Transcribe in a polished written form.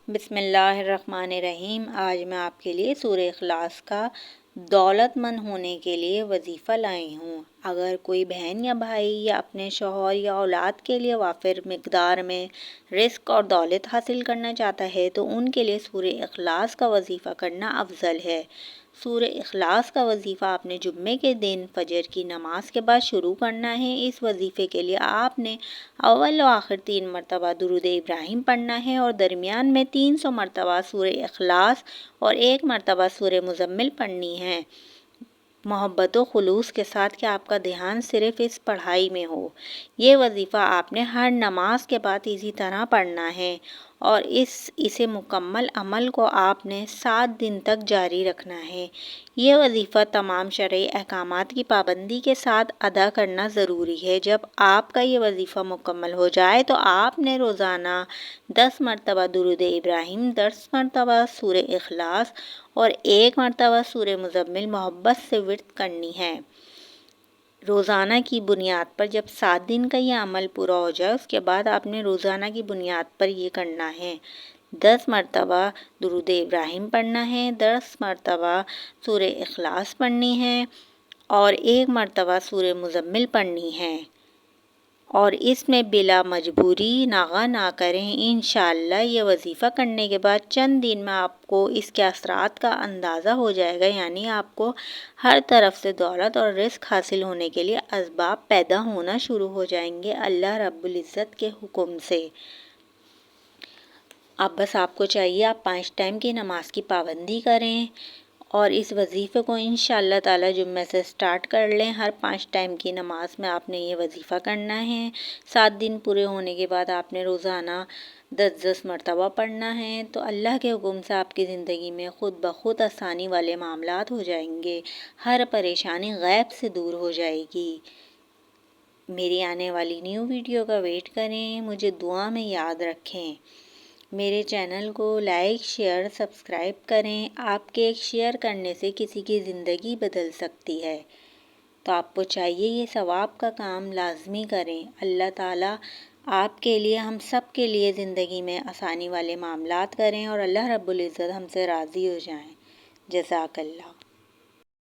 بسم اللہ الرحمن الرحیم۔ آج میں آپ کے لیے سورہ اخلاص کا دولت مند ہونے کے لیے وظیفہ لائی ہوں۔ اگر کوئی بہن یا بھائی یا اپنے شوہر یا اولاد کے لیے وافر مقدار میں رزق اور دولت حاصل کرنا چاہتا ہے تو ان کے لیے سورہ اخلاص کا وظیفہ کرنا افضل ہے۔ سورہ اخلاص کا وظیفہ آپ نے جمعے کے دن فجر کی نماز کے بعد شروع کرنا ہے۔ اس وظیفے کے لیے آپ نے اول و آخر 3 مرتبہ درود ابراہیم پڑھنا ہے اور درمیان میں 300 مرتبہ سورہ اخلاص اور 1 مرتبہ سورہ مزمل پڑھنی ہے، محبت و خلوص کے ساتھ کہ آپ کا دھیان صرف اس پڑھائی میں ہو۔ یہ وظیفہ آپ نے ہر نماز کے بعد اسی طرح پڑھنا ہے اور اسے مکمل عمل کو آپ نے 7 دن تک جاری رکھنا ہے۔ یہ وظیفہ تمام شرعی احکامات کی پابندی کے ساتھ ادا کرنا ضروری ہے۔ جب آپ کا یہ وظیفہ مکمل ہو جائے تو آپ نے روزانہ 10 مرتبہ درود ابراہیم، 10 مرتبہ سورہ اخلاص اور 1 مرتبہ سورہ مزمل محبت سے ورد کرنی ہے۔ روزانہ کی بنیاد پر جب 7 دن کا یہ عمل پورا ہو جائے اس کے بعد آپ نے روزانہ کی بنیاد پر یہ کرنا ہے۔ 10 مرتبہ درود ابراہیم پڑھنا ہے، 10 مرتبہ سورہ اخلاص پڑھنی ہے اور 1 مرتبہ سورہ مزمل پڑھنی ہے اور اس میں بلا مجبوری ناغہ نہ کریں۔ انشاءاللہ یہ وظیفہ کرنے کے بعد چند دن میں آپ کو اس کے اثرات کا اندازہ ہو جائے گا، یعنی آپ کو ہر طرف سے دولت اور رزق حاصل ہونے کے لیے اسباب پیدا ہونا شروع ہو جائیں گے اللہ رب العزت کے حکم سے۔ اب بس آپ کو چاہیے آپ 5 ٹائم کی نماز کی پابندی کریں اور اس وظیفے کو انشاءاللہ تعالی جمعہ سے سٹارٹ کر لیں۔ ہر 5 ٹائم کی نماز میں آپ نے یہ وظیفہ کرنا ہے۔ 7 دن پورے ہونے کے بعد آپ نے روزانہ 10 مرتبہ پڑھنا ہے تو اللہ کے حکم سے آپ کی زندگی میں خود بخود آسانی والے معاملات ہو جائیں گے، ہر پریشانی غیب سے دور ہو جائے گی۔ میری آنے والی نیو ویڈیو کا ویٹ کریں، مجھے دعا میں یاد رکھیں۔ میرے چینل کو لائک، شیئر، سبسکرائب کریں۔ آپ کے ایک شیئر کرنے سے کسی کی زندگی بدل سکتی ہے، تو آپ کو چاہیے یہ ثواب کا کام لازمی کریں۔ اللہ تعالیٰ آپ کے لیے، ہم سب کے لیے زندگی میں آسانی والے معاملات کریں اور اللہ رب العزت ہم سے راضی ہو جائیں۔ جزاک اللہ۔